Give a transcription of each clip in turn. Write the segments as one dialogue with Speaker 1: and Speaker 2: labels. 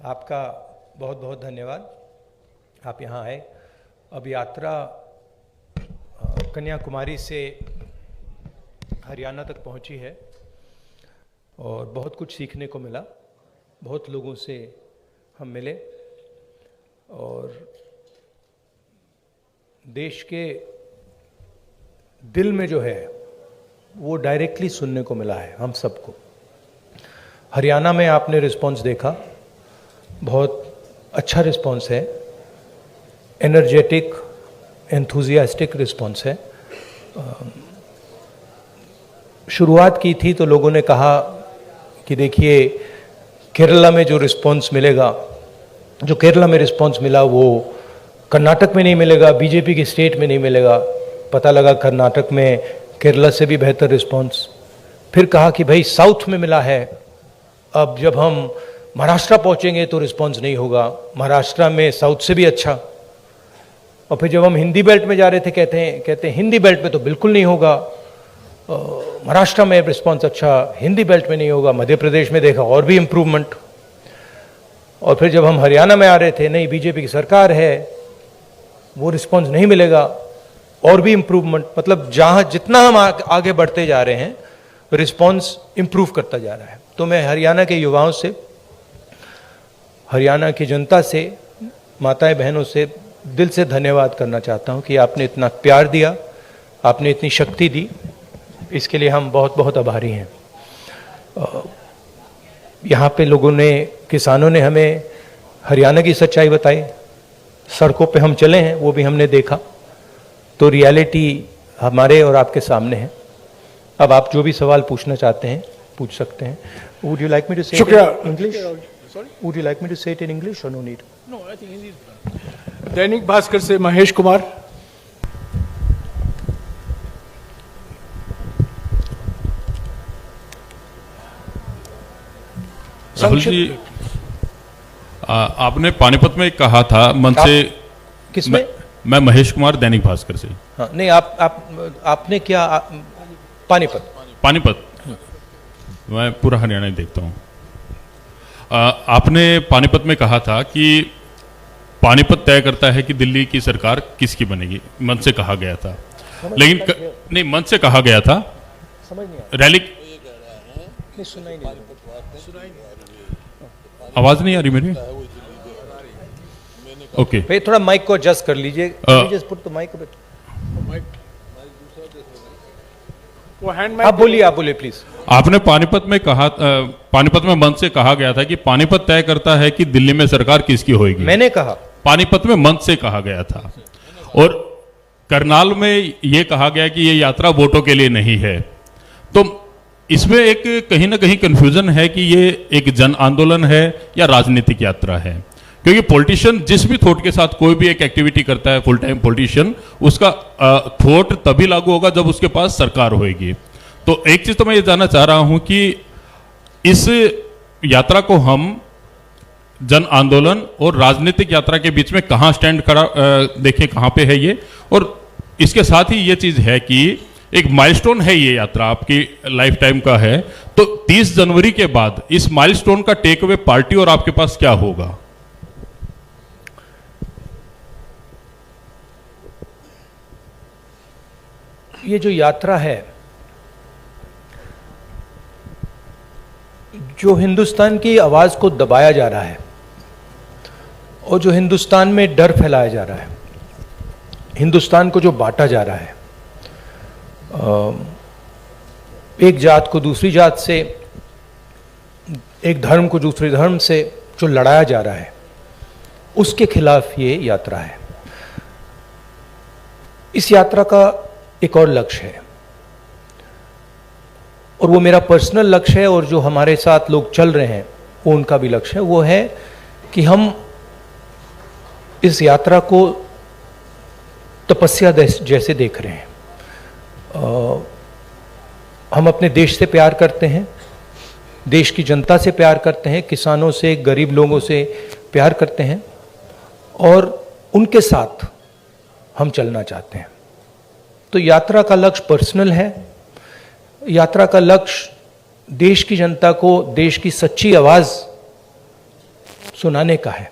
Speaker 1: आपका बहुत बहुत धन्यवाद, आप यहाँ आए। अब यात्रा कन्याकुमारी से हरियाणा तक पहुँची है और बहुत कुछ सीखने को मिला, बहुत लोगों से हम मिले और देश के दिल में जो है वो डायरेक्टली सुनने को मिला है हम सबको। हरियाणा में आपने रिस्पॉन्स देखा, बहुत अच्छा रिस्पॉन्स है, एनर्जेटिक एंथुजियास्टिक रिस्पॉन्स है। शुरुआत की थी तो लोगों ने कहा कि देखिए केरला में जो रिस्पॉन्स मिलेगा, जो केरला में रिस्पॉन्स मिला वो कर्नाटक में नहीं मिलेगा, बीजेपी के स्टेट में नहीं मिलेगा। पता लगा कर्नाटक में केरला से भी बेहतर रिस्पॉन्स। फिर कहा कि भाई साउथ में मिला है, अब जब हम महाराष्ट्र पहुंचेंगे तो रिस्पॉन्स नहीं होगा, महाराष्ट्र में साउथ से भी अच्छा। और फिर जब हम हिंदी बेल्ट में जा रहे थे कहते हैं हिंदी बेल्ट में तो बिल्कुल नहीं होगा, महाराष्ट्र में रिस्पॉन्स अच्छा, हिंदी बेल्ट में नहीं होगा। मध्य प्रदेश में देखा और भी इम्प्रूवमेंट। और फिर जब हम हरियाणा में आ रहे थे, नहीं बीजेपी की सरकार है, वो रिस्पॉन्स नहीं मिलेगा, और भी इम्प्रूवमेंट। मतलब जहाँ जितना हम आगे बढ़ते जा रहे हैं रिस्पॉन्स इम्प्रूव करता जा रहा है। तो मैं हरियाणा के युवाओं से, हरियाणा की जनता से, माताएं बहनों से दिल से धन्यवाद करना चाहता हूं कि आपने इतना प्यार दिया, आपने इतनी शक्ति दी, इसके लिए हम बहुत बहुत आभारी हैं। यहाँ पे लोगों ने, किसानों ने हमें हरियाणा की सच्चाई बताई, सड़कों पे हम चले हैं वो भी हमने देखा। तो रियलिटी हमारे और आपके सामने है। अब आप जो भी सवाल पूछना चाहते हैं पूछ सकते हैं। Would you like me to say it in English? Would you like me to say it in English और no need?
Speaker 2: No, I think Hindi is fine. Dainik Bhaskar से महेश कुमार।
Speaker 3: राहुल जी, आपने पानीपत में कहा था मन से,
Speaker 1: किसमें?
Speaker 3: मैं महेश कुमार, दैनिक भास्कर से।
Speaker 1: हाँ, नहीं आपने क्या पानीपत
Speaker 3: मैं पूरा हरियाणा ही देखता हूँ। आपने पानीपत में कहा था कि पानीपत तय करता है कि दिल्ली की सरकार किसकी बनेगी, मन से कहा गया था। लेकिन नहीं, मन से कहा गया था,
Speaker 1: समझ नहीं
Speaker 3: रैली
Speaker 1: नहीं, सुना ही नहीं।
Speaker 3: आवाज नहीं आ रही मेरी? ओके,
Speaker 1: भाई थोड़ा माइक को एडजस्ट कर लीजिए। Just put the mic a bit.
Speaker 2: वो हैंड
Speaker 1: आप बोलिए प्लीज।
Speaker 3: आपने पानीपत में कहा, पानीपत में मंच से कहा गया था कि पानीपत तय करता है कि दिल्ली में सरकार किसकी होगी।
Speaker 1: मैंने कहा, पानीपत
Speaker 3: में मंच से कहा गया था। और करनाल में यह कहा गया कि यह यात्रा वोटों के लिए नहीं है। तो इसमें एक कहीं ना कहीं कंफ्यूजन है कि ये एक जन आंदोलन है या राजनीतिक यात्रा है, क्योंकि पॉलिटिशियन जिस भी थॉट के साथ कोई भी एक एक्टिविटी करता है, फुल टाइम पॉलिटिशियन, उसका थॉट तभी लागू होगा जब उसके पास सरकार होगी। तो एक चीज तो मैं ये जानना चाह रहा हूं कि इस यात्रा को हम जन आंदोलन और राजनीतिक यात्रा के बीच में कहां स्टैंड करा, देखें कहां पे है ये। और इसके साथ ही ये चीज है कि एक माइलस्टोन है ये यात्रा, आपकी लाइफ टाइम का है। तो 30 जनवरी के बाद इस माइलस्टोन का टेक अवे पार्टी और आपके पास क्या होगा?
Speaker 1: ये जो यात्रा है, जो हिंदुस्तान की आवाज को दबाया जा रहा है और जो हिंदुस्तान में डर फैलाया जा रहा है, हिंदुस्तान को जो बांटा जा रहा है, एक जात को दूसरी जात से, एक धर्म को दूसरे धर्म से जो लड़ाया जा रहा है, उसके खिलाफ ये यात्रा है। इस यात्रा का एक और लक्ष्य है और वो मेरा पर्सनल लक्ष्य है और जो हमारे साथ लोग चल रहे हैं वो उनका भी लक्ष्य है। वो है कि हम इस यात्रा को तपस्या जैसे देख रहे हैं। हम अपने देश से प्यार करते हैं, देश की जनता से प्यार करते हैं, किसानों से, गरीब लोगों से प्यार करते हैं और उनके साथ हम चलना चाहते हैं। तो यात्रा का लक्ष्य पर्सनल है। यात्रा का लक्ष्य देश की जनता को देश की सच्ची आवाज सुनाने का है।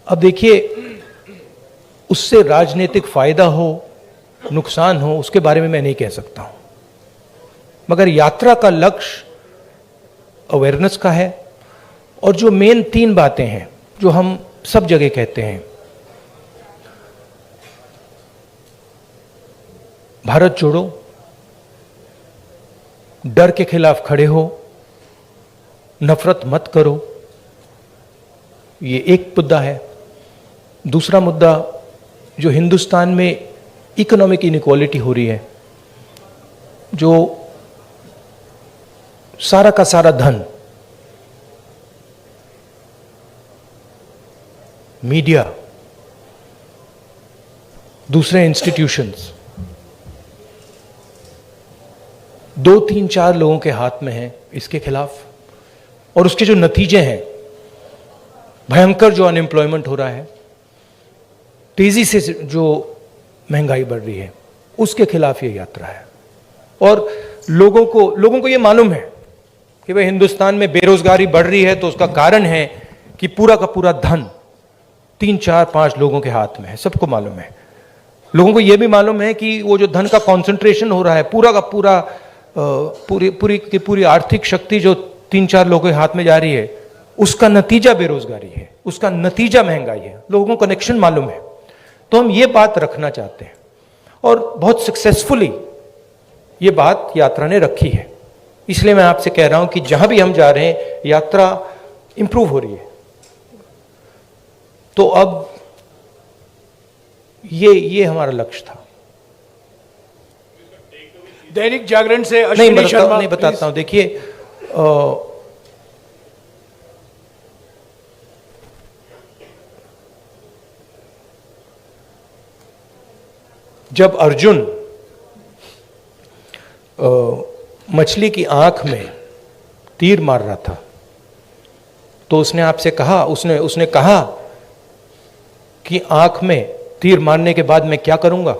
Speaker 1: अब देखिए, उससे राजनीतिक फायदा हो नुकसान हो उसके बारे में मैं नहीं कह सकता हूं, मगर यात्रा का लक्ष्य अवेयरनेस का है। और जो मेन 3 बातें हैं जो हम सब जगह कहते हैं, भारत जोड़ो, डर के खिलाफ खड़े हो, नफरत मत करो, ये एक मुद्दा है। दूसरा मुद्दा, जो हिंदुस्तान में इकोनॉमिक इनइक्वालिटी हो रही है, जो सारा का सारा धन मीडिया, दूसरे इंस्टीट्यूशंस 2, 3, 4 लोगों के हाथ में है, इसके खिलाफ। और उसके जो नतीजे हैं, भयंकर जो अनएम्प्लॉयमेंट हो रहा है, तेजी से जो महंगाई बढ़ रही है, उसके खिलाफ ये यात्रा है। और लोगों को ये मालूम है कि भाई हिंदुस्तान में बेरोजगारी बढ़ रही है तो उसका कारण है कि पूरा का पूरा धन 3, 4, 5 लोगों के हाथ में है, सबको मालूम है। लोगों को यह भी मालूम है कि वो जो धन का कंसंट्रेशन हो रहा है, पूरा का पूरा पूरी आर्थिक शक्ति जो 3-4 लोगों के हाथ में जा रही है, उसका नतीजा बेरोजगारी है, उसका नतीजा महंगाई है। लोगों को कनेक्शन मालूम है। तो हम ये बात रखना चाहते हैं और बहुत सक्सेसफुली ये बात यात्रा ने रखी है। इसलिए मैं आपसे कह रहा हूं कि जहां भी हम जा रहे हैं, यात्रा इंप्रूव हो रही है। तो अब ये हमारा लक्ष्य था।
Speaker 2: दैनिक जागरण से अश्विनी शर्मा।
Speaker 1: नहीं बताता हूं। देखिए, जब अर्जुन मछली की आंख में तीर मार रहा था तो उसने आपसे कहा, उसने कहा कि आंख में तीर मारने के बाद मैं क्या करूंगा?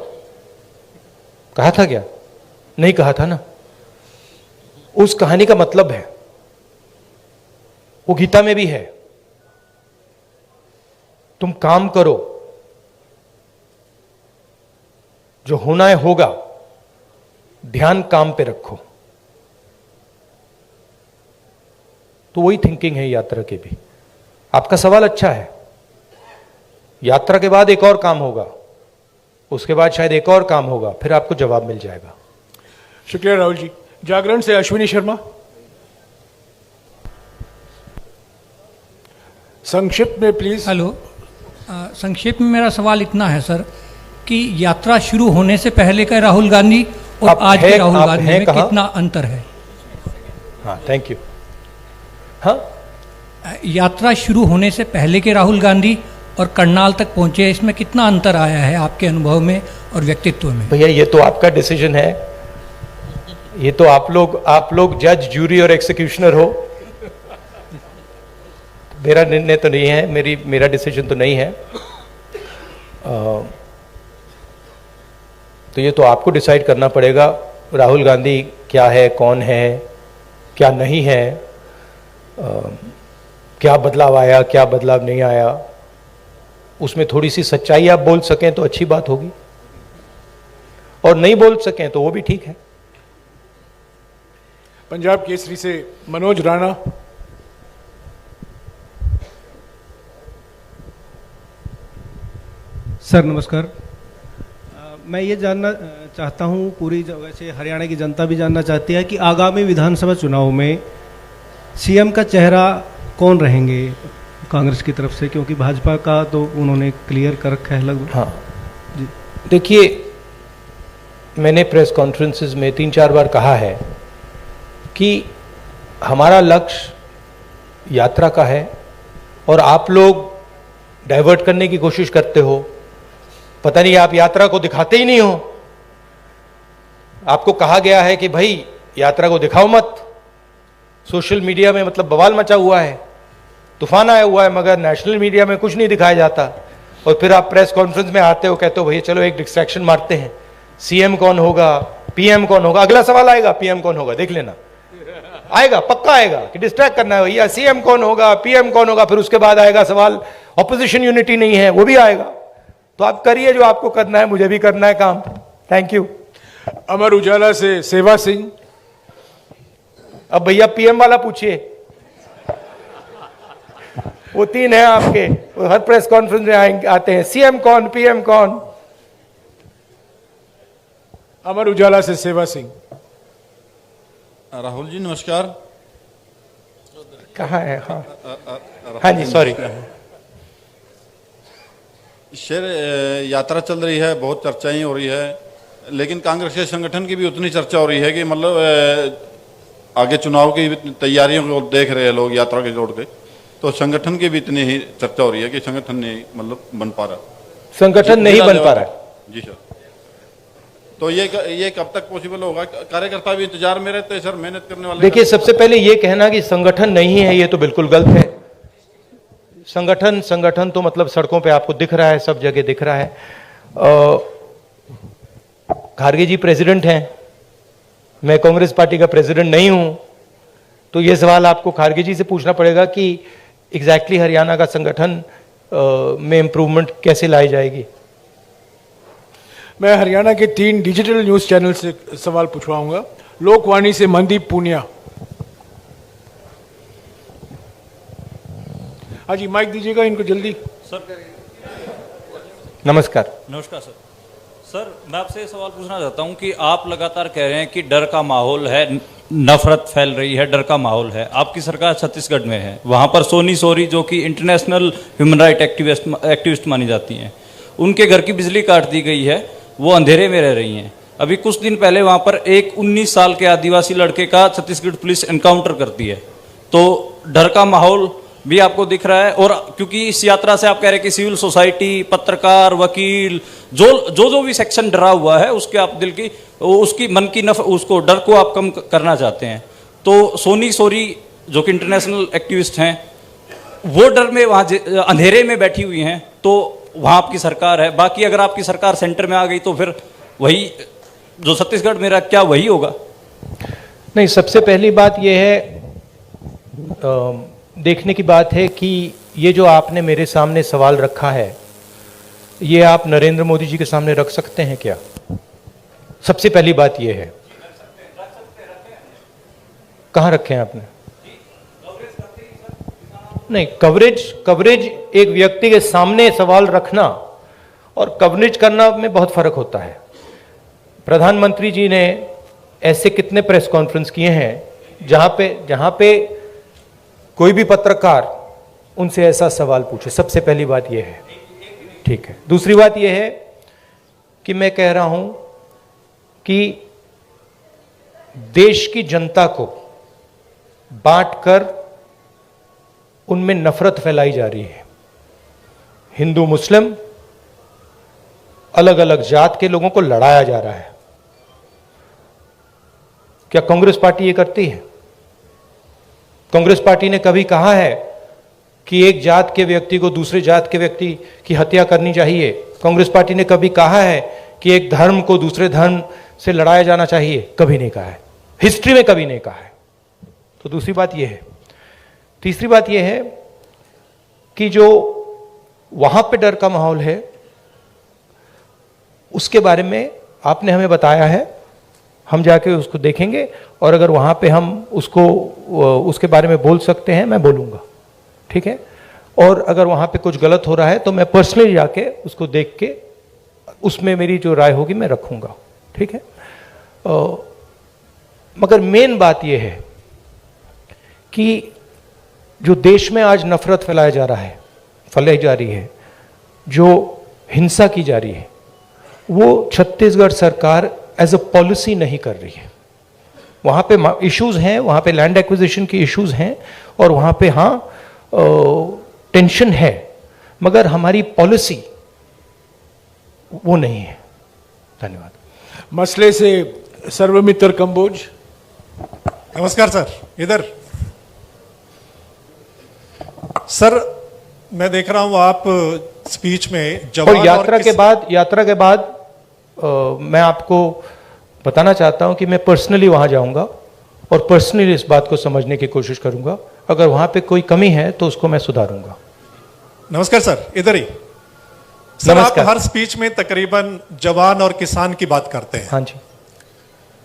Speaker 1: कहा था क्या? नहीं कहा था ना। उस कहानी का मतलब है, वो गीता में भी है, तुम काम करो, जो होना है होगा, ध्यान काम पे रखो। तो वही थिंकिंग है यात्रा की भी। आपका सवाल अच्छा है। यात्रा के बाद एक और काम होगा, उसके बाद शायद एक और काम होगा, फिर आपको जवाब मिल जाएगा।
Speaker 2: शुक्रिया राहुल जी। जागरण से अश्विनी शर्मा। संक्षिप्त में प्लीज।
Speaker 4: हेलो, संक्षेप में मेरा सवाल इतना है सर कि यात्रा शुरू होने से पहले का राहुल गांधी और आज के राहुल गांधी में कितना अंतर है?
Speaker 1: हाँ, थैंक यू। हाँ,
Speaker 4: यात्रा शुरू होने से पहले के राहुल गांधी और करनाल तक पहुंचे, इसमें कितना अंतर आया है आपके अनुभव में और व्यक्तित्व में?
Speaker 1: भैया, ये तो आपका डिसीजन है। ये तो आप लोग जज, जूरी और एक्सिक्यूशनर हो। मेरा निर्णय तो नहीं है, मेरा डिसीजन तो नहीं है। तो ये तो आपको डिसाइड करना पड़ेगा राहुल गांधी क्या है, कौन है, क्या नहीं है, क्या बदलाव आया, क्या बदलाव नहीं आया। उसमें थोड़ी सी सच्चाई आप बोल सकें तो अच्छी बात होगी, और नहीं बोल सकें तो वो भी ठीक है।
Speaker 2: पंजाब केसरी से मनोज राणा।
Speaker 5: सर नमस्कार। मैं ये जानना चाहता हूँ, पूरी वैसे हरियाणा की जनता भी जानना चाहती है कि आगामी विधानसभा चुनाव में सीएम का चेहरा कौन रहेंगे कांग्रेस की तरफ से, क्योंकि भाजपा का तो उन्होंने क्लियर कर रखा है लगभग।
Speaker 1: हाँ जी, देखिए, मैंने प्रेस कॉन्फ्रेंसेस में 3-4 बार कहा है कि हमारा लक्ष्य यात्रा का है और आप लोग डाइवर्ट करने की कोशिश करते हो। पता नहीं, आप यात्रा को दिखाते ही नहीं हो। आपको कहा गया है कि भाई यात्रा को दिखाओ मत। सोशल मीडिया में मतलब बवाल मचा हुआ है, तूफान आया हुआ है, मगर नेशनल मीडिया में कुछ नहीं दिखाया जाता। और फिर आप प्रेस कॉन्फ्रेंस में आते हो, कहते हो भैया चलो एक डिस्ट्रैक्शन मारते हैं, सीएम कौन होगा, पीएम कौन होगा। अगला सवाल आएगा, पीएम कौन होगा, देख लेना। आएगा, पक्का आएगा कि डिस्ट्रैक्ट करना है भैया, सीएम कौन होगा, पीएम कौन होगा, फिर उसके बाद आएगा सवाल ऑपोजिशन यूनिटी नहीं है, वो भी आएगा। तो आप करिए जो आपको करना है, मुझे भी करना है काम। Thank you.
Speaker 2: अमर उजाला से सेवा सिंह।
Speaker 1: अब भैया पीएम वाला पूछिए, वो 3 हैं आपके, वो हर प्रेस कॉन्फ्रेंस में आते हैं, सीएम कौन, पीएम कौन।
Speaker 2: अमर उजाला से सेवा सिंह।
Speaker 6: राहुल जी नमस्कार।
Speaker 1: कहाँ है? हाँ हाँ जी, सॉरी।
Speaker 6: शेर यात्रा चल रही है, बहुत चर्चाएं हो रही है, लेकिन कांग्रेस के संगठन की भी उतनी चर्चा हो रही है कि मतलब आगे चुनाव की तैयारियों को देख रहे हैं लोग यात्रा के जोड़ के, तो संगठन की भी इतनी ही चर्चा हो रही है कि संगठन नहीं मतलब बन पा रहा,
Speaker 1: संगठन नहीं बन पा रहा है।
Speaker 6: जी सर। तो ये कब तक पॉसिबल होगा? कार्यकर्ता भी इंतजार में रहते हैं सर, मेहनत करने वाले।
Speaker 1: देखिए, सबसे पहले ये कहना कि संगठन नहीं है, ये तो बिल्कुल गलत है। संगठन तो मतलब सड़कों पे आपको दिख रहा है, सब जगह दिख रहा है। खारगे जी प्रेसिडेंट हैं, मैं कांग्रेस पार्टी का प्रेसिडेंट नहीं हूं, तो ये सवाल आपको खारगे जी से पूछना पड़ेगा कि एग्जैक्टली हरियाणा का संगठन में इंप्रूवमेंट कैसे लाई जाएगी।
Speaker 2: मैं हरियाणा के 3 डिजिटल न्यूज चैनल से सवाल पूछवाऊंगा। लोकवाणी से मनदीप पूनिया। हाँ जी, माइक दीजिएगा इनको जल्दी।
Speaker 7: सर
Speaker 1: नमस्कार।
Speaker 7: नमस्कार सर। सर मैं आपसे ये सवाल पूछना चाहता हूँ कि आप लगातार कह रहे हैं कि डर का माहौल है, नफरत फैल रही है, डर का माहौल है। आपकी सरकार छत्तीसगढ़ में है, वहाँ पर सोनी सोरी जो कि इंटरनेशनल ह्यूमन राइट एक्टिविस्ट मानी जाती हैं, उनके घर की बिजली काट दी गई है, वो अंधेरे में रह रही हैं। अभी कुछ दिन पहले वहाँ पर एक 19 साल के आदिवासी लड़के का छत्तीसगढ़ पुलिस एनकाउंटर करती है। तो डर का माहौल भी आपको दिख रहा है, और क्योंकि इस यात्रा से आप कह रहे हैं कि सिविल सोसाइटी, पत्रकार, वकील, जो भी सेक्शन डरा हुआ है, उसके आप दिल की, उसकी मन की उसको डर को आप कम करना चाहते हैं। तो सोनी सोरी जो कि इंटरनेशनल एक्टिविस्ट हैं, वो डर में वहाँ अंधेरे में बैठी हुई हैं, तो वहाँ आपकी सरकार है। बाकी अगर आपकी सरकार सेंटर में आ गई तो फिर वही जो छत्तीसगढ़ में रहा, क्या वही होगा?
Speaker 1: नहीं, सबसे पहली बात यह है, देखने की बात है कि ये जो आपने मेरे सामने सवाल रखा है, ये आप नरेंद्र मोदी जी के सामने रख सकते हैं क्या? सबसे पहली बात ये है। कहां रखे हैं आपने? नहीं, कवरेज एक व्यक्ति के सामने सवाल रखना और कवरेज करना में बहुत फर्क होता है। प्रधानमंत्री जी ने ऐसे कितने प्रेस कॉन्फ्रेंस किए हैं जहां पे कोई भी पत्रकार उनसे ऐसा सवाल पूछे। सबसे पहली बात यह है, ठीक है। दूसरी बात यह है कि मैं कह रहा हूं कि देश की जनता को बांटकर उनमें नफरत फैलाई जा रही है। हिंदू मुस्लिम, अलग अलग जात के लोगों को लड़ाया जा रहा है। क्या कांग्रेस पार्टी ये करती है? कांग्रेस पार्टी ने कभी कहा है कि एक जात के व्यक्ति को दूसरे जात के व्यक्ति की हत्या करनी चाहिए? कांग्रेस पार्टी ने कभी कहा है कि एक धर्म को दूसरे धर्म से लड़ाया जाना चाहिए? कभी नहीं कहा है, हिस्ट्री में कभी नहीं कहा है। तो दूसरी बात यह है। तीसरी बात यह है कि जो वहां पे डर का माहौल है, उसके बारे में आपने हमें बताया है, हम जाके उसको देखेंगे, और अगर वहां पे हम उसके बारे में बोल सकते हैं, मैं बोलूंगा, ठीक है। और अगर वहां पे कुछ गलत हो रहा है तो मैं पर्सनली जाके उसको देख के उसमें मेरी जो राय होगी मैं रखूंगा, ठीक है। मगर मेन बात यह है कि जो देश में आज नफरत फैलाई जा रही है, जो हिंसा की जा रही है, वो छत्तीसगढ़ सरकार एज अ पॉलिसी नहीं कर रही है। वहां पे इश्यूज हैं, वहां पे लैंड एक्विजिशन की इश्यूज हैं, और वहां पे टेंशन है, मगर हमारी पॉलिसी वो नहीं है। धन्यवाद।
Speaker 2: मसले से सर्वमित्र कंबोज।
Speaker 8: नमस्कार सर। इधर सर, मैं देख रहा हूं आप स्पीच में
Speaker 1: और यात्रा के बाद मैं आपको बताना चाहता हूं कि मैं पर्सनली वहां जाऊंगा और पर्सनली इस बात को समझने की कोशिश करूंगा। अगर वहां पे कोई कमी है तो उसको मैं सुधारूंगा।
Speaker 8: नमस्कार सर, इधर ही। सर, आप
Speaker 1: नमस्कार।
Speaker 8: हर स्पीच में तकरीबन जवान और किसान की बात करते हैं।
Speaker 1: हाँ जी।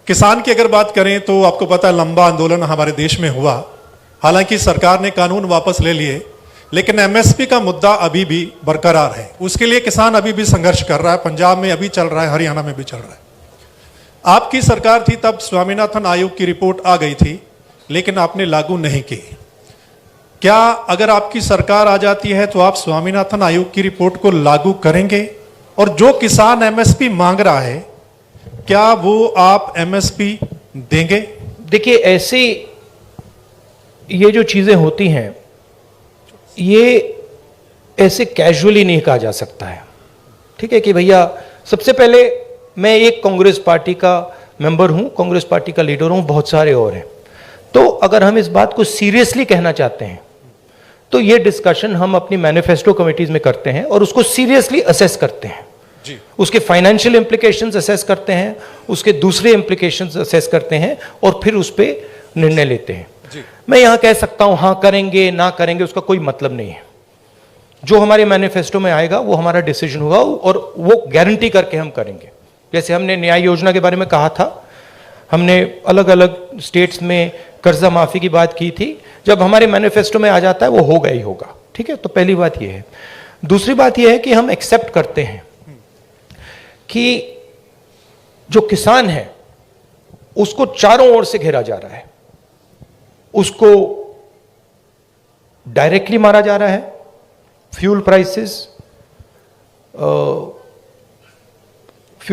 Speaker 8: किसान की अगर बात करें तो आपको पता है लंबा आंदोलन हमारे देश में हुआ, हालांकि सरकार ने कानून वापस ले लिए, लेकिन एमएसपी का मुद्दा अभी भी बरकरार है। उसके लिए किसान अभी भी संघर्ष कर रहा है। पंजाब में अभी चल रहा है, हरियाणा में भी चल रहा है। आपकी सरकार थी तब स्वामीनाथन आयोग की रिपोर्ट आ गई थी, लेकिन आपने लागू नहीं की। क्या अगर आपकी सरकार आ जाती है तो आप स्वामीनाथन आयोग की रिपोर्ट को लागू करेंगे? और जो किसान एमएसपी मांग रहा है, क्या वो आप एमएसपी देंगे?
Speaker 1: देखिए, ऐसी ये जो चीजें होती हैं, ये ऐसे कैजुअली नहीं कहा जा सकता है। ठीक है कि भैया, सबसे पहले मैं एक कांग्रेस पार्टी का मेंबर हूं, कांग्रेस पार्टी का लीडर हूं, बहुत सारे और हैं। तो अगर हम इस बात को सीरियसली कहना चाहते हैं तो ये डिस्कशन हम अपनी मैनिफेस्टो कमिटीज में करते हैं और उसको सीरियसली असेस करते हैं
Speaker 8: जी।
Speaker 1: उसके फाइनेंशियल इंप्लीकेशंस असेस करते हैं, उसके दूसरे इंप्लीकेशंस असेस करते हैं और फिर उस पर निर्णय लेते हैं।
Speaker 8: जी।
Speaker 1: मैं यहां कह सकता हूं हाँ करेंगे ना करेंगे, उसका कोई मतलब नहीं है। जो हमारे मैनिफेस्टो में आएगा वो हमारा डिसीजन होगा और वो गारंटी करके हम करेंगे। जैसे हमने न्याय योजना के बारे में कहा था, हमने अलग अलग स्टेट्स में कर्जा माफी की बात की थी। जब हमारे मैनिफेस्टो में आ जाता है वो होगा ही होगा। ठीक है, तो पहली बात ये है। दूसरी बात ये है कि हम एक्सेप्ट करते हैं कि जो किसान है उसको चारों ओर से घेरा जा रहा है। उसको डायरेक्टली मारा जा रहा है, फ्यूल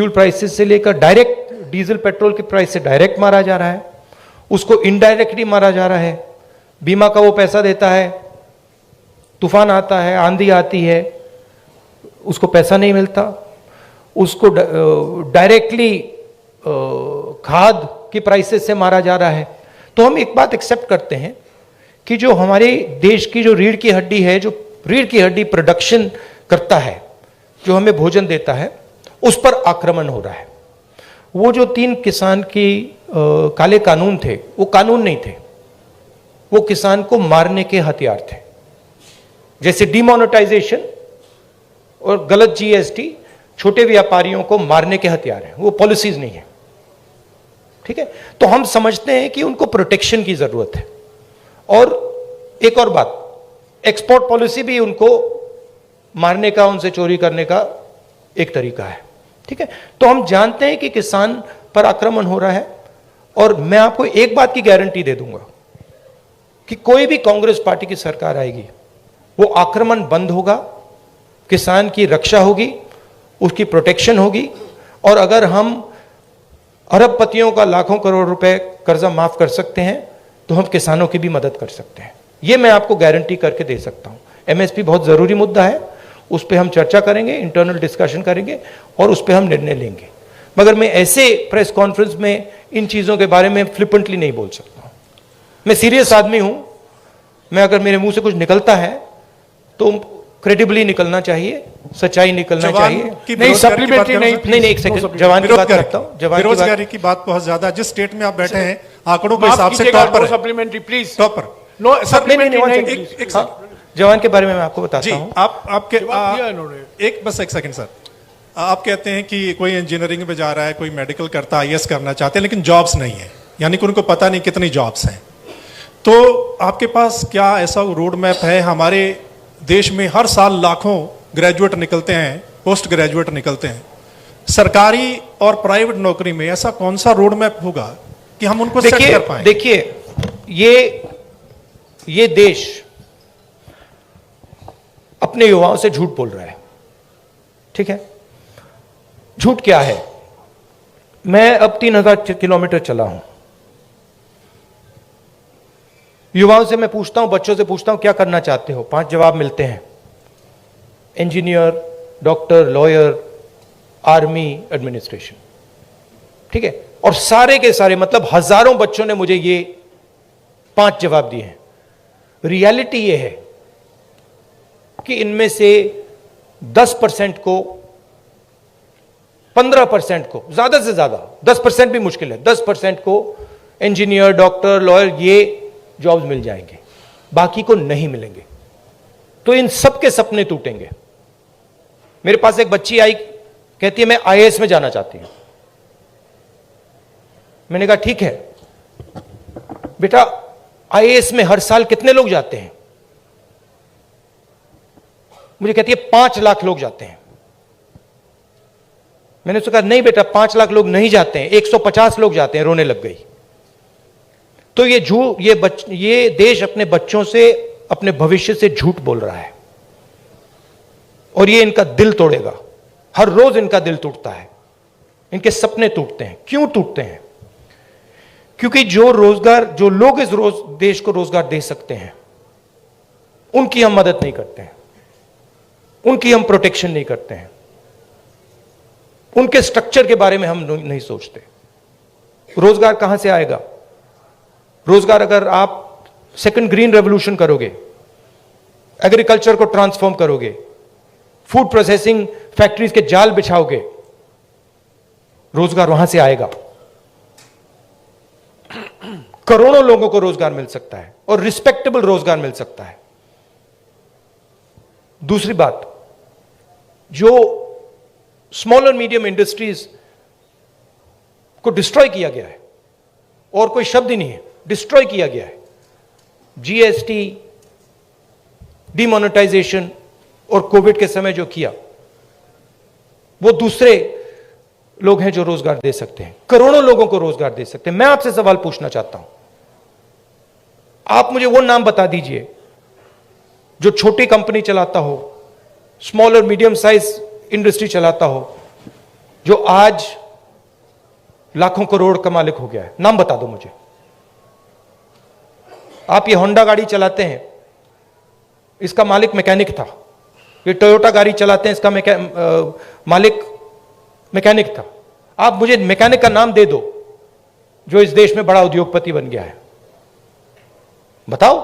Speaker 1: प्राइसेस से लेकर डायरेक्ट डीजल पेट्रोल के प्राइस से डायरेक्ट मारा जा रहा है। उसको इनडायरेक्टली मारा जा रहा है। बीमा का वो पैसा देता है, तूफान आता है, आंधी आती है, उसको पैसा नहीं मिलता। उसको डायरेक्टली खाद की प्राइसेस से मारा जा रहा है। तो हम एक बात एक्सेप्ट करते हैं कि जो हमारे देश की जो रीढ़ की हड्डी है, जो रीढ़ की हड्डी प्रोडक्शन करता है, जो हमें भोजन देता है, उस पर आक्रमण हो रहा है। वो जो 3 किसान की काले कानून थे, वो कानून नहीं थे, वो किसान को मारने के हथियार थे। जैसे डिमोनेटाइजेशन और गलत जीएसटी छोटे व्यापारियों को मारने के हथियार हैं, वो पॉलिसीज नहीं है। ठीक है, तो हम समझते हैं कि उनको प्रोटेक्शन की जरूरत है। और एक और बात, एक्सपोर्ट पॉलिसी भी उनको मारने का, उनसे चोरी करने का एक तरीका है। ठीक है, तो हम जानते हैं कि किसान पर आक्रमण हो रहा है। और मैं आपको एक बात की गारंटी दे दूंगा कि कोई भी कांग्रेस पार्टी की सरकार आएगी, वो आक्रमण बंद होगा, किसान की रक्षा होगी, उसकी प्रोटेक्शन होगी। और अगर हम अरबपतियों का लाखों करोड़ रुपए कर्जा माफ कर सकते हैं तो हम किसानों की भी मदद कर सकते हैं। यह मैं आपको गारंटी करके दे सकता हूं। एमएसपी बहुत जरूरी मुद्दा है, उस पर हम चर्चा करेंगे, इंटरनल डिस्कशन करेंगे और उस पर हम निर्णय लेंगे। मगर मैं ऐसे प्रेस कॉन्फ्रेंस में इन चीजों के बारे में फ्लिपेंटली नहीं बोल सकता। मैं सीरियस आदमी हूं। मैं अगर मेरे मुंह से कुछ निकलता है तो क्रेडिबली निकलना चाहिए, सच्चाई निकलना चाहिए।
Speaker 2: नहीं, सप्लीमेंट्री नहीं,
Speaker 1: एक सेकंड, जवान की बात करता हूं।
Speaker 8: बेरोजगारी की बात बहुत ज्यादा, जिस स्टेट में आप बैठे हैं आंकड़ों के हिसाब से टॉप पर है।
Speaker 2: सप्लीमेंट्री प्लीज,
Speaker 8: टॉप पर।
Speaker 2: नो सप्लीमेंट्री नहीं।
Speaker 1: जवान के बारे में मैं आपको बताता हूं।
Speaker 8: एक सेकंड सर। आप कहते हैं कि कोई इंजीनियरिंग में जा रहा है, कोई मेडिकल करता है, आईएएस करना चाहते हैं, लेकिन जॉब्स नहीं है, यानी कि उनको पता नहीं कितनी जॉब्स हैं। तो आपके पास क्या ऐसा रोड मैप है? हमारे देश में हर साल लाखों ग्रेजुएट निकलते हैं, पोस्ट ग्रेजुएट निकलते हैं। सरकारी और प्राइवेट नौकरी में ऐसा कौन सा रोड मैप होगा कि हम उनको सेट कर पाएं?
Speaker 1: देखिए, ये देश अपने युवाओं से झूठ बोल रहा है। ठीक है, झूठ क्या है? मैं अब 3000 किलोमीटर चला हूं। युवाओं से मैं पूछता हूं, बच्चों से पूछता हूं क्या करना चाहते हो, 5 जवाब मिलते हैं। Engineer, doctor, lawyer, army, administration. ठीक है, और सारे के सारे, मतलब हजारों बच्चों ने मुझे ये 5 जवाब दिए हैं। रियलिटी ये है कि इनमें से 10% को, 15% को, ज्यादा से ज्यादा 10% भी मुश्किल है, 10% को इंजीनियर, डॉक्टर, लॉयर, ये जॉब्स मिल जाएंगे, बाकी को नहीं मिलेंगे। तो इन सब के सपने टूटेंगे। मेरे पास एक बच्ची आई, कहती है मैं आईएएस में जाना चाहती हूं। मैंने कहा ठीक है बेटा, आईएएस में हर साल कितने लोग जाते हैं? मुझे कहती है 5 लाख लोग जाते हैं। मैंने उससे कहा नहीं बेटा, 5 लाख लोग नहीं जाते हैं, 150 लोग जाते हैं। रोने लग गई। तो ये देश अपने बच्चों से, अपने भविष्य से झूठ बोल रहा है और ये इनका दिल तोड़ेगा। हर रोज इनका दिल टूटता है, इनके सपने टूटते हैं। क्यों टूटते हैं? क्योंकि जो लोग इस देश को रोजगार दे सकते हैं, उनकी हम मदद नहीं करते हैं, उनकी हम प्रोटेक्शन नहीं करते हैं, उनके स्ट्रक्चर के बारे में हम नहीं सोचते। रोजगार कहां से आएगा? रोजगार अगर आप सेकंड ग्रीन रेवोल्यूशन करोगे, एग्रीकल्चर को ट्रांसफॉर्म करोगे, फूड प्रोसेसिंग फैक्ट्रीज के जाल बिछाओगे, रोजगार वहां से आएगा। करोड़ों लोगों को रोजगार मिल सकता है और रिस्पेक्टेबल रोजगार मिल सकता है। दूसरी बात, जो स्मॉल और मीडियम इंडस्ट्रीज को डिस्ट्रॉय किया गया है, और कोई शब्द ही नहीं है, डिस्ट्रॉय किया गया है। जीएसटी, डिमोनेटाइजेशन और कोविड के समय जो किया, वो दूसरे लोग हैं जो रोजगार दे सकते हैं, करोड़ों लोगों को रोजगार दे सकते हैं। मैं आपसे सवाल पूछना चाहता हूं, आप मुझे वो नाम बता दीजिए जो छोटी कंपनी चलाता हो, स्मॉल और मीडियम साइज इंडस्ट्री चलाता हो, जो आज लाखों करोड़ का मालिक हो गया है। नाम बता दो मुझे। आप ये होंडा गाड़ी चलाते हैं, इसका मालिक मैकेनिक था। ये टोयोटा गाड़ी चलाते हैं, इसका मालिक मैकेनिक था। आप मुझे मैकेनिक का नाम दे दो जो इस देश में बड़ा उद्योगपति बन गया है, बताओ।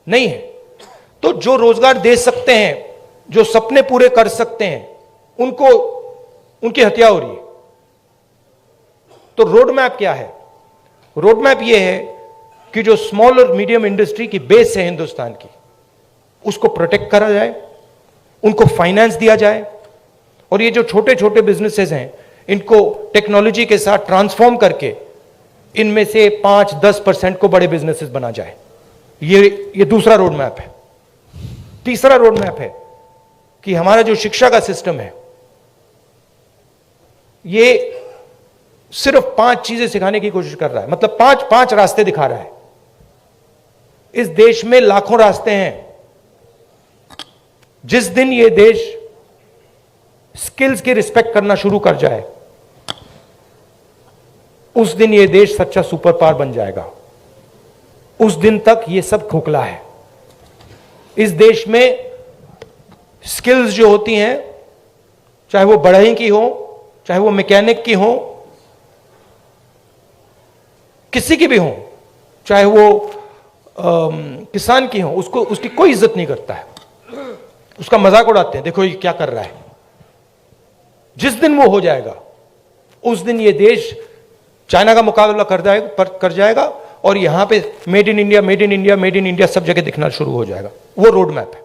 Speaker 1: नहीं है। तो जो रोजगार दे सकते हैं, जो सपने पूरे कर सकते हैं, उनकी हत्या हो रही है। तो रोड मैप क्या है? रोड मैप यह है कि जो स्मॉल और मीडियम इंडस्ट्री की बेस है हिंदुस्तान की, उसको प्रोटेक्ट करा जाए, उनको फाइनेंस दिया जाए, और ये जो छोटे छोटे बिजनेसेस हैं, इनको टेक्नोलॉजी के साथ ट्रांसफॉर्म करके इनमें से 5-10% को बड़े बिजनेसेस बना जाए। ये दूसरा रोड मैप है। तीसरा रोड मैप है कि हमारा जो शिक्षा का सिस्टम है, ये सिर्फ 5 चीजें सिखाने की कोशिश कर रहा है, मतलब 5 रास्ते दिखा रहा है। इस देश में लाखों रास्ते हैं। जिस दिन ये देश स्किल्स की रिस्पेक्ट करना शुरू कर जाए, उस दिन ये देश सच्चा सुपर पावर बन जाएगा। उस दिन तक ये सब खोखला है। इस देश में स्किल्स जो होती हैं, चाहे वो बढ़ई की हो, चाहे वो मैकेनिक की हो, किसी की भी हो, चाहे वो किसान की हो, उसकी कोई इज्जत नहीं करता है, उसका मजाक उड़ाते हैं, देखो ये क्या कर रहा है। जिस दिन वो हो जाएगा, उस दिन ये देश चाइना का मुकाबला कर जाएगा और यहां पे made in India, made in India, made in India सब जगह दिखना शुरू हो जाएगा। वो रोड मैप है।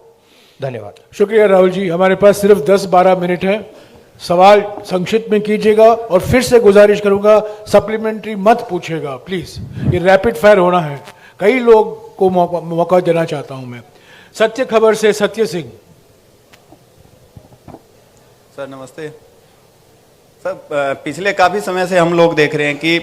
Speaker 1: धन्यवाद।
Speaker 2: शुक्रिया राहुल जी। हमारे पास सिर्फ 10-12 मिनट है। सवाल संक्षिप्त में कीजिएगा और फिर से गुजारिश करूंगा सप्लीमेंट्री मत पूछेगा प्लीज। ये रैपिड फायर होना है। कई लोग को मौका देना चाहता हूं मैं। सत्य खबर से सत्य सिंह।
Speaker 9: सर नमस्ते। सर पिछले काफी समय से हम लोग देख रहे हैं कि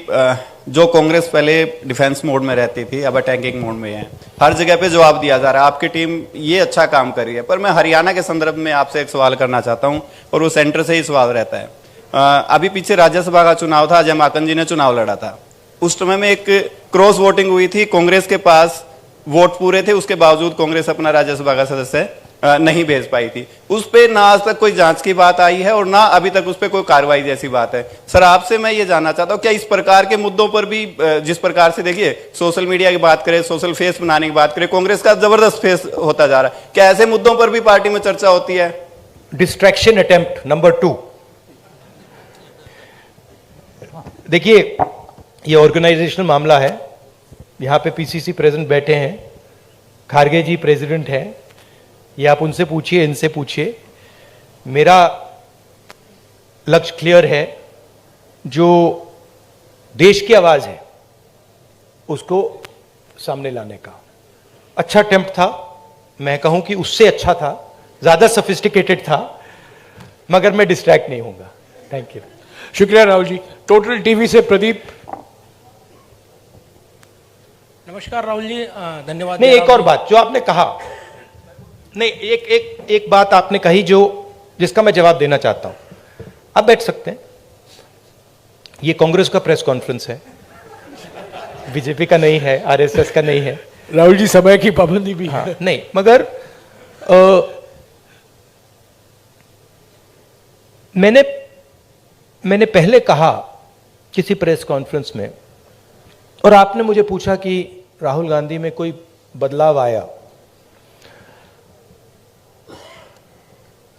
Speaker 9: जो कांग्रेस पहले डिफेंस मोड में रहती थी, अब अटैकिंग मोड में है। हर जगह पे जवाब दिया जा रहा है। आपकी टीम ये अच्छा काम कर रही है, पर मैं हरियाणा के संदर्भ में आपसे एक सवाल करना चाहता हूं और वो सेंटर से ही सवाल रहता है। अभी पीछे राज्यसभा का चुनाव था, अजय माकन जी ने चुनाव लड़ा था। उस समय में एक क्रॉस वोटिंग हुई थी। कांग्रेस के पास वोट पूरे थे, उसके बावजूद कांग्रेस अपना राज्यसभा का सदस्य नहीं भेज पाई थी। उस पे ना आज तक कोई जांच की बात आई है और ना अभी तक उस पे कोई कार्रवाई जैसी बात है। सर आपसे मैं ये जानना चाहता हूँ, क्या इस प्रकार के मुद्दों पर भी, जिस प्रकार से देखिए सोशल मीडिया की बात करें, सोशल फेस बनाने की बात करें, कांग्रेस का जबरदस्त फेस होता जा रहा है, क्या ऐसे मुद्दों पर भी पार्टी में चर्चा होती है?
Speaker 1: Distraction attempt number 2। देखिए, ये ऑर्गेनाइजेशनल मामला है। यहाँ पे पीसीसी प्रेसिडेंट बैठे हैं, खारगे जी प्रेसिडेंट हैं, ये आप उनसे पूछिए, इनसे पूछिए। मेरा लक्ष्य क्लियर है, जो देश की आवाज है उसको सामने लाने का। अच्छा अटेम्प्ट था, मैं कहूं कि उससे अच्छा था, ज्यादा सोफिस्टिकेटेड था, मगर मैं डिस्ट्रैक्ट नहीं होऊंगा। Thank you.
Speaker 2: शुक्रिया राहुल जी। टोटल टीवी से प्रदीप।
Speaker 10: नमस्कार राहुल जी, धन्यवाद।
Speaker 1: नहीं, एक और बात जो आपने कहा, नहीं एक बात आपने कही जिसका मैं जवाब देना चाहता हूं। आप बैठ सकते हैं। ये कांग्रेस का प्रेस कॉन्फ्रेंस है, बीजेपी का नहीं है, आरएसएस का नहीं है।
Speaker 2: राहुल जी, समय की पाबंदी भी है।
Speaker 1: हाँ, नहीं, मगर मैंने पहले कहा किसी प्रेस कॉन्फ्रेंस में, और आपने मुझे पूछा कि राहुल गांधी में कोई बदलाव आया।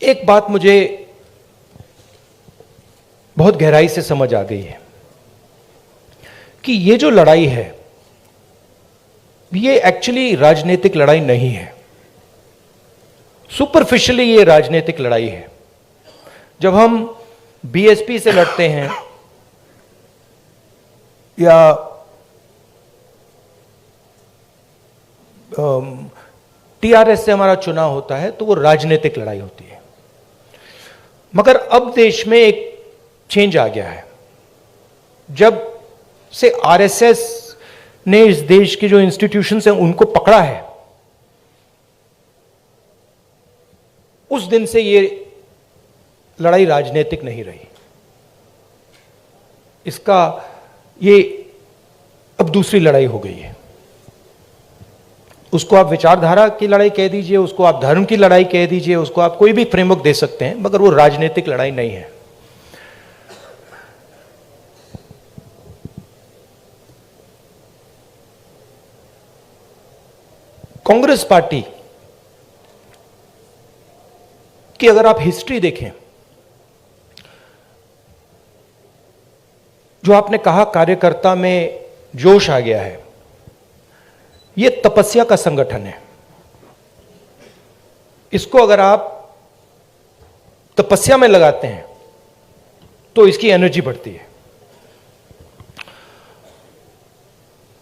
Speaker 1: एक बात मुझे बहुत गहराई से समझ आ गई है कि ये जो लड़ाई है, ये एक्चुअली राजनीतिक लड़ाई नहीं है। सुपरफिशियली ये राजनीतिक लड़ाई है। जब हम बीएसपी से लड़ते हैं या टीआरएस से हमारा चुनाव होता है, तो वो राजनीतिक लड़ाई होती है। मगर अब देश में एक चेंज आ गया है। जब से आरएसएस ने इस देश के जो इंस्टीट्यूशंस हैं उनको पकड़ा है, उस दिन से ये लड़ाई राजनीतिक नहीं रही। ये अब दूसरी लड़ाई हो गई है। उसको आप विचारधारा की लड़ाई कह दीजिए, उसको आप धर्म की लड़ाई कह दीजिए, उसको आप कोई भी फ्रेमवर्क दे सकते हैं, मगर वो राजनीतिक लड़ाई नहीं है। कांग्रेस पार्टी की अगर आप हिस्ट्री देखें, जो आपने कहा कार्यकर्ता में जोश आ गया है, यह तपस्या का संगठन है। इसको अगर आप तपस्या में लगाते हैं तो इसकी एनर्जी बढ़ती है।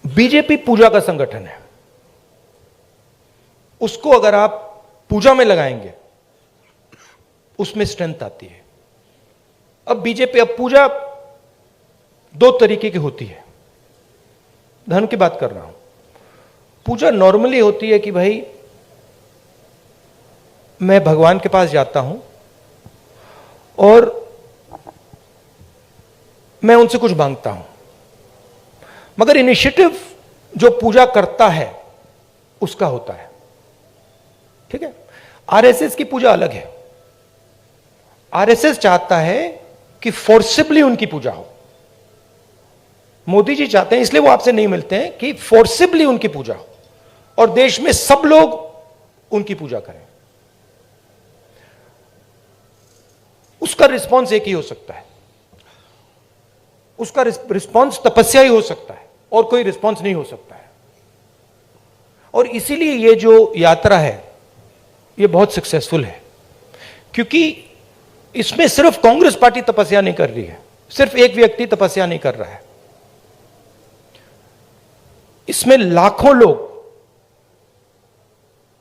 Speaker 1: बीजेपी पूजा का संगठन है, उसको अगर आप पूजा में लगाएंगे उसमें स्ट्रेंथ आती है। अब पूजा दो तरीके की होती है। धर्म की बात कर रहा हूं। पूजा नॉर्मली होती है कि भाई मैं भगवान के पास जाता हूं और मैं उनसे कुछ मांगता हूं, मगर इनिशिएटिव जो पूजा करता है उसका होता है। ठीक है, आरएसएस की पूजा अलग है। आरएसएस चाहता है कि फोर्सिबली उनकी पूजा हो। मोदी जी चाहते हैं, इसलिए वो आपसे नहीं मिलते हैं, कि फोर्सिबली उनकी पूजा हो और देश में सब लोग उनकी पूजा करें। उसका रिस्पॉन्स एक ही हो सकता है, उसका रिस्पॉन्स तपस्या ही हो सकता है, और कोई रिस्पॉन्स नहीं हो सकता है। और इसीलिए ये जो यात्रा है ये बहुत सक्सेसफुल है, क्योंकि इसमें सिर्फ कांग्रेस पार्टी तपस्या नहीं कर रही है, सिर्फ एक व्यक्ति तपस्या नहीं कर रहा है, इसमें लाखों लोग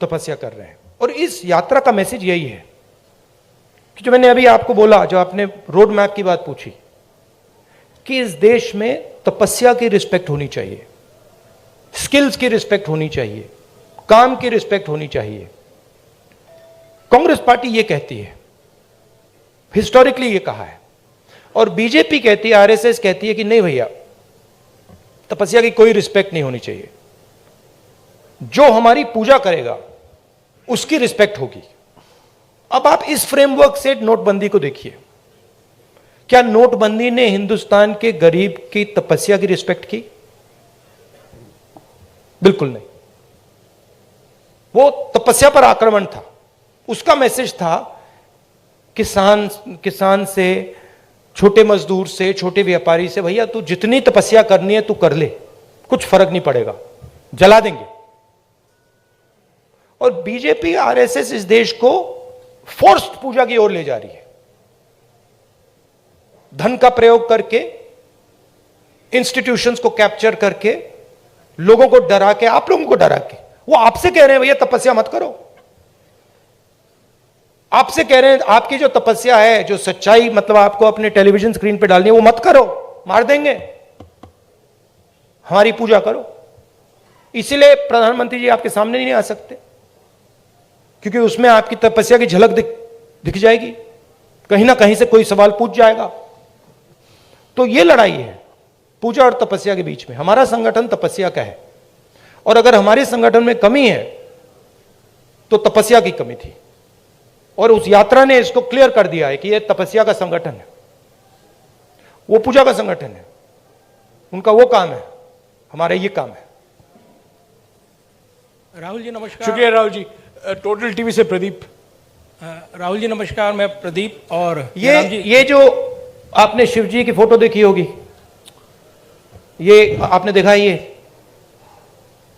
Speaker 1: तपस्या कर रहे हैं। और इस यात्रा का मैसेज यही है कि जो मैंने अभी आपको बोला, जो आपने रोड मैप की बात पूछी, कि इस देश में तपस्या की रिस्पेक्ट होनी चाहिए, स्किल्स की रिस्पेक्ट होनी चाहिए, काम की रिस्पेक्ट होनी चाहिए। कांग्रेस पार्टी ये कहती है, हिस्टोरिकली ये कहा है, और बीजेपी कहती है, आरएसएस कहती है कि नहीं भैया, तपस्या की कोई रिस्पेक्ट नहीं होनी चाहिए। जो हमारी पूजा करेगा उसकी रिस्पेक्ट होगी। अब आप इस फ्रेमवर्क से नोटबंदी को देखिए। क्या नोटबंदी ने हिंदुस्तान के गरीब की तपस्या की रिस्पेक्ट की? बिल्कुल नहीं। वो तपस्या पर आक्रमण था। उसका मैसेज था किसान से छोटे मजदूर से, छोटे व्यापारी से, भैया तू जितनी तपस्या करनी है तू कर ले, कुछ फर्क नहीं पड़ेगा, जला देंगे। और बीजेपी आरएसएस इस देश को फोर्स्ड पूजा की ओर ले जा रही है, धन का प्रयोग करके, इंस्टीट्यूशंस को कैप्चर करके, लोगों को डरा के, आप लोगों को डरा के। वो आपसे कह रहे हैं भैया तपस्या मत करो, आपसे कह रहे हैं आपकी जो तपस्या है, जो सच्चाई मतलब आपको अपने टेलीविजन स्क्रीन पे डालनी है, वो मत करो, मार देंगे, हमारी पूजा करो। इसीलिए प्रधानमंत्री जी आपके सामने नहीं आ सकते, क्योंकि उसमें आपकी तपस्या की झलक दिख जाएगी, कहीं ना कहीं से कोई सवाल पूछ जाएगा। तो ये लड़ाई है पूजा और तपस्या के बीच में। हमारा संगठन तपस्या का है, और अगर हमारे संगठन में कमी है तो तपस्या की कमी थी, और उस यात्रा ने इसको क्लियर कर दिया है कि यह तपस्या का संगठन है, वो पूजा का संगठन है। उनका वो काम है, हमारा ये काम है।
Speaker 10: राहुल जी नमस्कार।
Speaker 2: शुक्रिया राहुल जी। टोटल टीवी से प्रदीप।
Speaker 10: राहुल जी नमस्कार, मैं प्रदीप। और जयराम जी,
Speaker 1: ये जो आपने शिव जी की फोटो देखी होगी, ये आपने देखा है,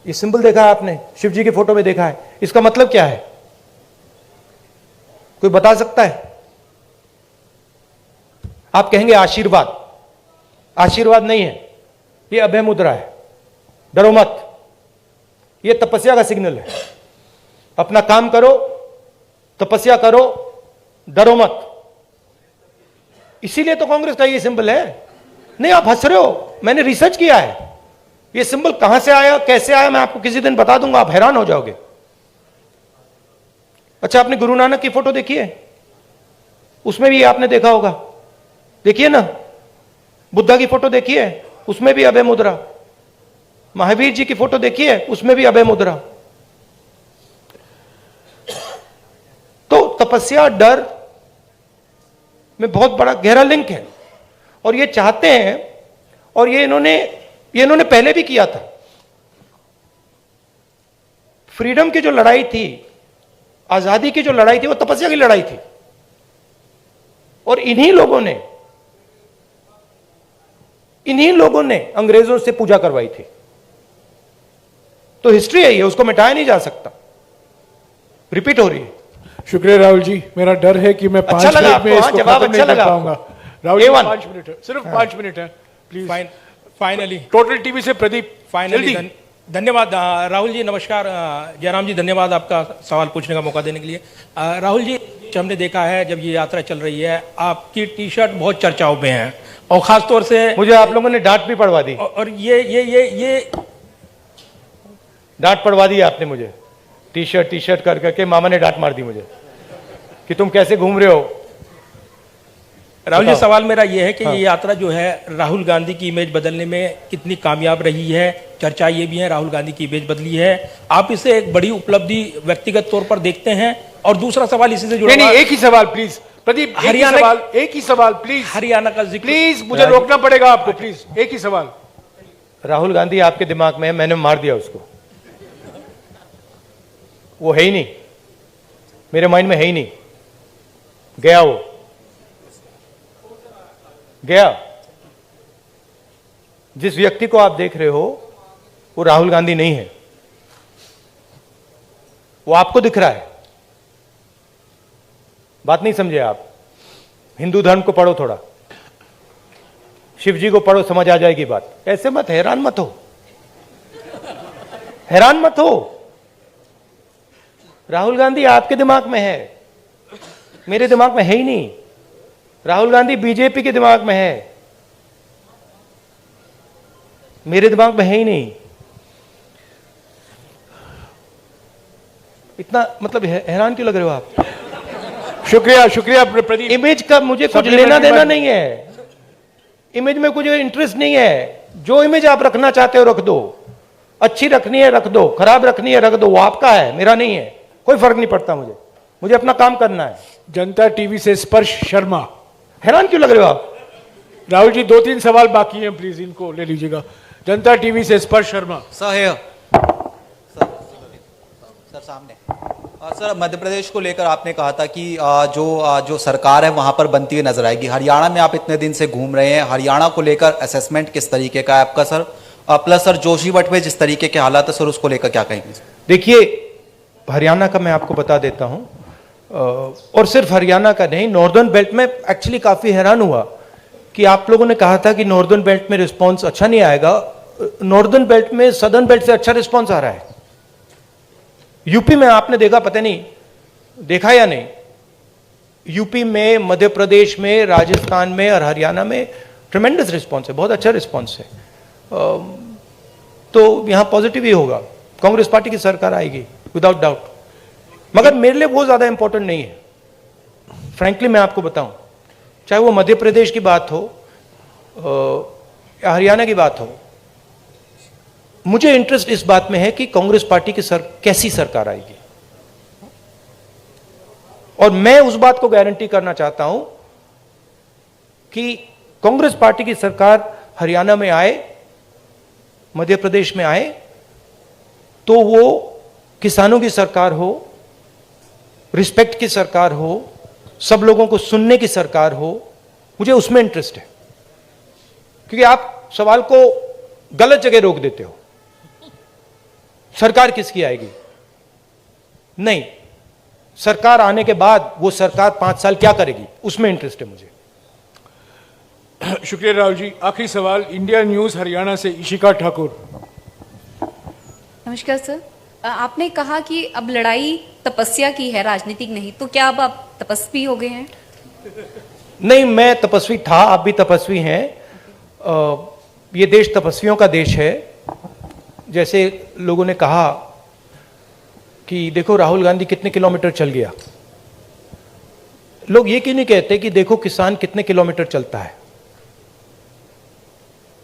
Speaker 1: ये सिंबल देखा है आपने, शिव जी की फोटो में देखा है, इसका मतलब क्या है? कोई बता सकता है? आप कहेंगे आशीर्वाद, आशीर्वाद नहीं है, ये अभय मुद्रा है, डरो मत, ये तपस्या का सिग्नल है। अपना काम करो, तपस्या करो, डरो मत। इसीलिए तो कांग्रेस का ये सिंबल है। नहीं, आप हंस रहे हो, मैंने रिसर्च किया है, ये सिंबल कहां से आया, कैसे आया, मैं आपको किसी दिन बता दूंगा, आप हैरान हो जाओगे। अच्छा, आपने गुरु नानक की फोटो देखी है? उसमें भी आपने देखा होगा, देखिए ना। बुद्धा की फोटो देखी है? उसमें भी अभय मुद्रा। महावीर जी की फोटो देखी है? उसमें भी अभय मुद्रा। तो तपस्या डर में बहुत बड़ा गहरा लिंक है, और ये चाहते हैं, और ये इन्होंने पहले भी किया था। फ्रीडम की जो लड़ाई थी, आजादी की जो लड़ाई थी, वो तपस्या की लड़ाई थी, और इन्हीं लोगों ने अंग्रेजों से पूजा करवाई थी। तो हिस्ट्री है ये, उसको मिटाया नहीं जा सकता, रिपीट हो रही है।
Speaker 2: शुक्रिया राहुल जी। मेरा डर है कि मैं 5
Speaker 1: अच्छा
Speaker 2: मिनट में इसको
Speaker 1: जवाब
Speaker 2: खत्म
Speaker 1: अच्छा
Speaker 2: नहीं कर
Speaker 1: लगा
Speaker 2: पाऊंगा। राहुल जी 5 मिनट है, सिर्फ 5 मिनट है प्लीज।
Speaker 10: फाइनली
Speaker 2: टोटल टीवी से प्रदीप।
Speaker 10: फाइनली धन्यवाद राहुल जी। नमस्कार जयराम जी, धन्यवाद आपका सवाल पूछने का मौका देने के लिए। राहुल जी, हमने देखा है जब ये यात्रा चल रही है, आपकी टी शर्ट बहुत चर्चाओं में है, और खास तौर से
Speaker 1: मुझे आप लोगों ने डांट भी पड़वा दी,
Speaker 10: और ये
Speaker 1: डांट पड़वा दी आपने मुझे, टी शर्ट कर करके मामा ने डांट मार दी मुझे कि तुम कैसे घूम रहे हो।
Speaker 10: राहुल जी, सवाल मेरा यह है कि ये यात्रा जो है राहुल गांधी की इमेज बदलने में कितनी कामयाब रही है? चर्चा ये भी है राहुल गांधी की इमेज बदली है, आप इसे एक बड़ी उपलब्धि व्यक्तिगत तौर पर देखते हैं? और दूसरा सवाल इसी से जुड़ा,
Speaker 2: नहीं, एक ही सवाल प्लीज प्रदीप, एक ही सवाल प्लीज।
Speaker 10: हरियाणा का जिक्र
Speaker 2: प्लीज, मुझे रोकना पड़ेगा आपको, प्लीज एक ही सवाल।
Speaker 1: राहुल गांधी आपके दिमाग में है, मैंने मार दिया उसको, वो है ही नहीं, मेरे माइंड में है ही नहीं, गया, वो गया। जिस व्यक्ति को आप देख रहे हो वो राहुल गांधी नहीं है, वो आपको दिख रहा है। बात नहीं समझे आप? हिंदू धर्म को पढ़ो थोड़ा, शिव जी को पढ़ो, समझ आ जाएगी बात। ऐसे मत, हैरान मत हो, हैरान मत हो। राहुल गांधी आपके दिमाग में है, मेरे दिमाग में है ही नहीं। राहुल गांधी बीजेपी के दिमाग में है, मेरे दिमाग में है ही नहीं। इतना मतलब हैरान क्यों लग रहे हो आप?
Speaker 2: शुक्रिया प्रदीप।
Speaker 1: इमेज का मुझे कुछ लेना देना नहीं है, इमेज में कुछ इंटरेस्ट नहीं है। जो इमेज आप रखना चाहते हो रख दो, अच्छी रखनी है रख दो, खराब रखनी है रख दो, वो आपका है, मेरा नहीं है, कोई फर्क नहीं पड़ता मुझे अपना काम करना है।
Speaker 2: जनता टीवी से स्पर्श शर्मा।
Speaker 1: हैरान क्यों लग रहे हो आप?
Speaker 2: राहुल जी 2-3 सवाल बाकी हैं, प्लीज इनको ले लीजिएगा। जनता टीवी से स्पर्श शर्मा।
Speaker 11: सर सामने। सर, मध्य प्रदेश को लेकर आपने कहा था कि जो सरकार है वहां पर बनती हुई नजर आएगी। हरियाणा में आप इतने दिन से घूम रहे हैं, हरियाणा को लेकर असेसमेंट किस तरीके का है आपका सर? प्लस सर, जोशीमठ में जिस तरीके के हालात है सर, उसको लेकर क्या कहेंगे?
Speaker 1: देखिए, हरियाणा का मैं आपको बता देता हूं, और सिर्फ हरियाणा का नहीं, नॉर्दर्न बेल्ट में एक्चुअली काफी हैरान हुआ कि आप लोगों ने कहा था कि नॉर्दर्न बेल्ट में रिस्पॉन्स अच्छा नहीं आएगा। नॉर्दर्न बेल्ट में सदर्न बेल्ट से अच्छा रिस्पॉन्स आ रहा है। यूपी में आपने देखा, पता नहीं देखा या नहीं, यूपी में, मध्य प्रदेश में, राजस्थान में और हरियाणा में ट्रेमेंडस रिस्पॉन्स है, बहुत अच्छा रिस्पॉन्स है। तो यहां पॉजिटिव ही होगा, कांग्रेस पार्टी की सरकार आएगी विदाउट डाउट। मगर मेरे लिए वो ज्यादा इंपॉर्टेंट नहीं है, फ्रैंकली मैं आपको बताऊं, चाहे वो मध्य प्रदेश की बात हो या हरियाणा की बात हो। मुझे इंटरेस्ट इस बात में है कि कांग्रेस पार्टी की कैसी सरकार आएगी, और मैं उस बात को गारंटी करना चाहता हूं कि कांग्रेस पार्टी की सरकार हरियाणा में आए, मध्य प्रदेश में आए, तो वो किसानों की सरकार हो, रिस्पेक्ट की सरकार हो, सब लोगों को सुनने की सरकार हो। मुझे उसमें इंटरेस्ट है, क्योंकि आप सवाल को गलत जगह रोक देते हो। सरकार किसकी आएगी? नहीं, सरकार आने के बाद वो सरकार 5 साल क्या करेगी, उसमें इंटरेस्ट है मुझे।
Speaker 2: शुक्रिया राहुल जी। आखिरी सवाल इंडिया न्यूज हरियाणा से इशिका ठाकुर।
Speaker 12: नमस्कार सर, आपने कहा कि अब लड़ाई तपस्या की है, राजनीतिक नहीं, तो क्या अब आप तपस्वी हो गए हैं?
Speaker 1: नहीं, मैं तपस्वी था, आप भी तपस्वी हैं। ये देश तपस्वियों का देश है। जैसे लोगों ने कहा कि देखो राहुल गांधी कितने किलोमीटर चल गया, लोग ये क्यों नहीं कहते कि देखो किसान कितने किलोमीटर चलता है?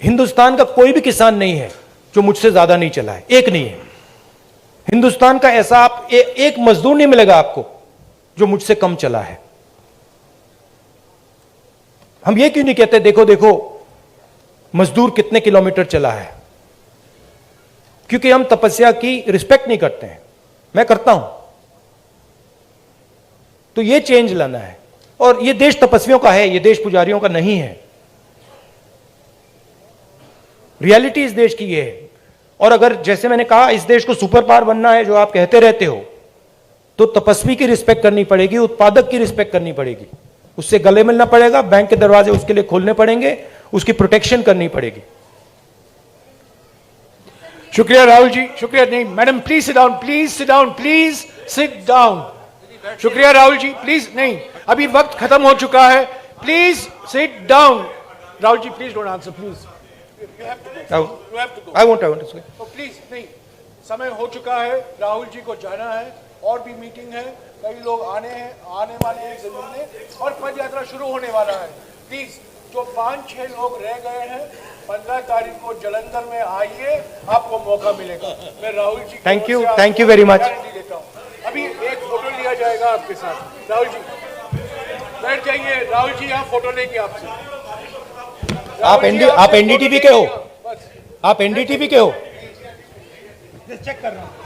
Speaker 1: हिंदुस्तान का कोई भी किसान नहीं है जो मुझसे ज्यादा नहीं चला है, एक नहीं है। हिंदुस्तान का ऐसा आप एक मजदूर नहीं मिलेगा आपको जो मुझसे कम चला है। हम ये क्यों नहीं कहते देखो देखो मजदूर कितने किलोमीटर चला है? क्योंकि हम तपस्या की रिस्पेक्ट नहीं करते हैं, मैं करता हूं। तो ये चेंज लाना है, और ये देश तपस्वियों का है, ये देश पुजारियों का नहीं है। रियलिटी इस देश की ये है। और अगर जैसे मैंने कहा इस देश को सुपर पावर बनना है, जो आप कहते रहते हो, तो तपस्वी की रिस्पेक्ट करनी पड़ेगी, उत्पादक की रिस्पेक्ट करनी पड़ेगी, उससे गले मिलना पड़ेगा, बैंक के दरवाजे उसके लिए खोलने पड़ेंगे, उसकी प्रोटेक्शन करनी पड़ेगी।
Speaker 2: शुक्रिया राहुल जी, शुक्रिया। नहीं madam, please sit down, please sit down, please sit down. शुक्रिया राहुल जी, प्लीज। नहीं, अभी वक्त खत्म हो चुका है, please sit down. Rahul ji please don't answer, please.
Speaker 1: I won't say.
Speaker 2: Please नहीं, समय हो चुका है, राहुल जी को जाना है, और भी मीटिंग है, कई लोग आने वाले हैं जमीन में, और पद यात्रा शुरू होने वाला है। प्लीज जो 5-6 लोग रह गए हैं, 15 तारीख को जलंधर में आइए, आपको मौका मिलेगा। मैं Rahul ji
Speaker 1: thank you very much.
Speaker 2: देता हूँ। अभी एक फोटो लिया जाएगा आपके साथ। राहुल जी बैठ जाइए, राहुल जी यहाँ फोटो लेंगे आपसे।
Speaker 1: आप एनडीटीवी के हो? आप एनडीटीवी के हो?
Speaker 2: चेक कर रहा हूँ।